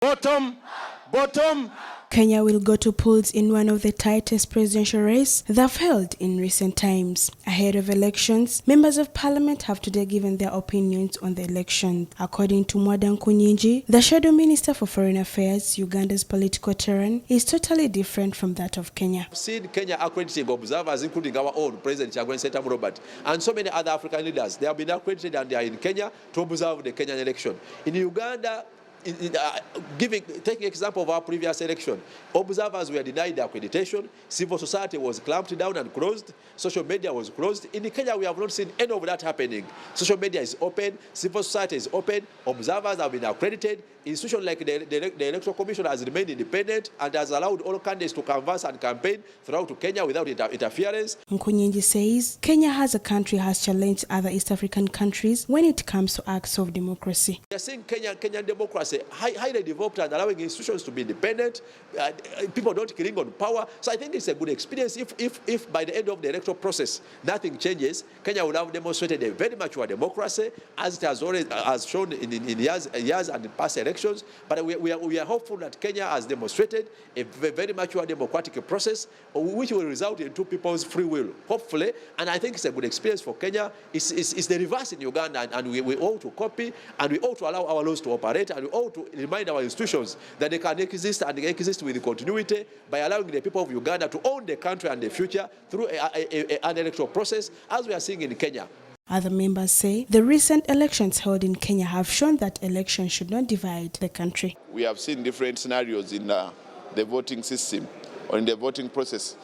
Bottom. Kenya will go to polls in one of the tightest presidential races they've held in recent times. Ahead of elections, members of parliament have today given their opinions on the election. According to Mwadan Kunyinji, the shadow minister for foreign affairs, Uganda's political terrain is totally different from that of Kenya. I've seen Kenya accrediting observers, including our own President Chagwen Sentamu Robert, and so many other African leaders. They have been accredited and they are in Kenya to observe the Kenyan election. In Uganda, taking example of our previous election, observers were denied accreditation, civil society was clamped down and closed, social media was closed. In Kenya, we have not seen any of that happening. Social media is open, civil society is open, observers have been accredited. Institutions like the Electoral Commission has remained independent and has allowed all candidates to canvass and campaign throughout Kenya without interference. Nkunyinji says Kenya as a country has challenged other East African countries when it comes to acts of democracy. We are seeing Kenyan democracy highly developed and allowing institutions to be independent. People don't cling on power. So I think it's a good experience. If by the end of the electoral process nothing changes, Kenya will have demonstrated a very mature democracy, as it has already shown in years and past elections. But we are hopeful that Kenya has demonstrated a very mature democratic process, which will result in two people's free will, hopefully. And I think it's a good experience for Kenya. It's the reverse in Uganda, and we ought to copy, and we ought to allow our laws to operate, and we ought to remind our institutions that they can exist and exist with continuity by allowing the people of Uganda to own the country and the future through an electoral process, as we are seeing in Kenya. Other members say the recent elections held in Kenya have shown that elections should not divide the country. We have seen different scenarios in the voting system or in the voting process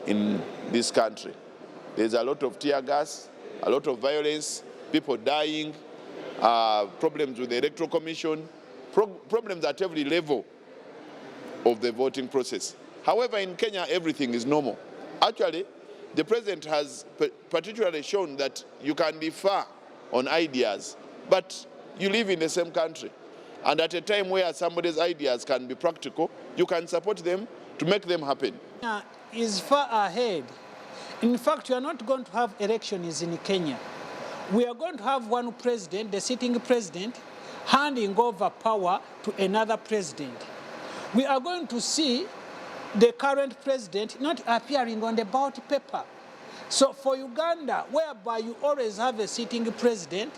in this country. There's a lot of tear gas, a lot of violence, people dying, problems with the Electoral Commission, problems at every level of the voting process. However, in Kenya, everything is normal. Actually, the president has particularly shown that you can differ on ideas, but you live in the same country. And at a time where somebody's ideas can be practical, you can support them to make them happen. Kenya is far ahead. In fact, we are not going to have elections in Kenya. We are going to have one president, the sitting president, handing over power to another president. We are going to see the current president not appearing on the ballot paper. So for Uganda, whereby you always have a sitting president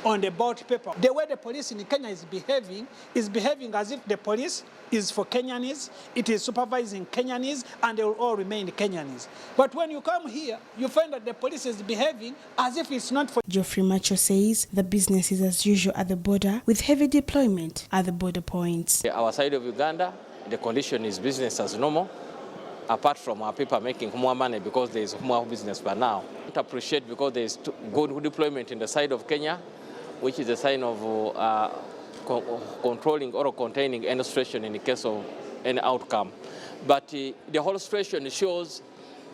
on the ballot paper, the way the police in Kenya is behaving as if the police is for Kenyanese, it is supervising Kenyanese, and they will all remain Kenyanese. But when you come here, you find that the police is behaving as if it's not for... Geoffrey Macho says the business is as usual at the border, with heavy deployment at the border points. Our side of Uganda, the condition is business as normal, apart from our people making more money because there is more business for now. I don't appreciate because there is good deployment in the side of Kenya, which is a sign of controlling or containing any situation in the case of any outcome. But the whole situation shows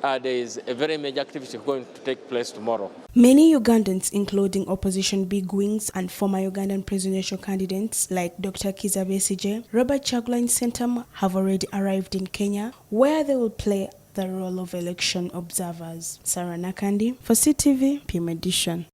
there is a very major activity going to take place tomorrow. Many Ugandans, including opposition bigwigs and former Ugandan presidential candidates like Dr. Kizza Besigye, Robert Kyagulanyi Ssentamu, have already arrived in Kenya, where they will play the role of election observers. Sarah Nakandi for CTV PM Edition.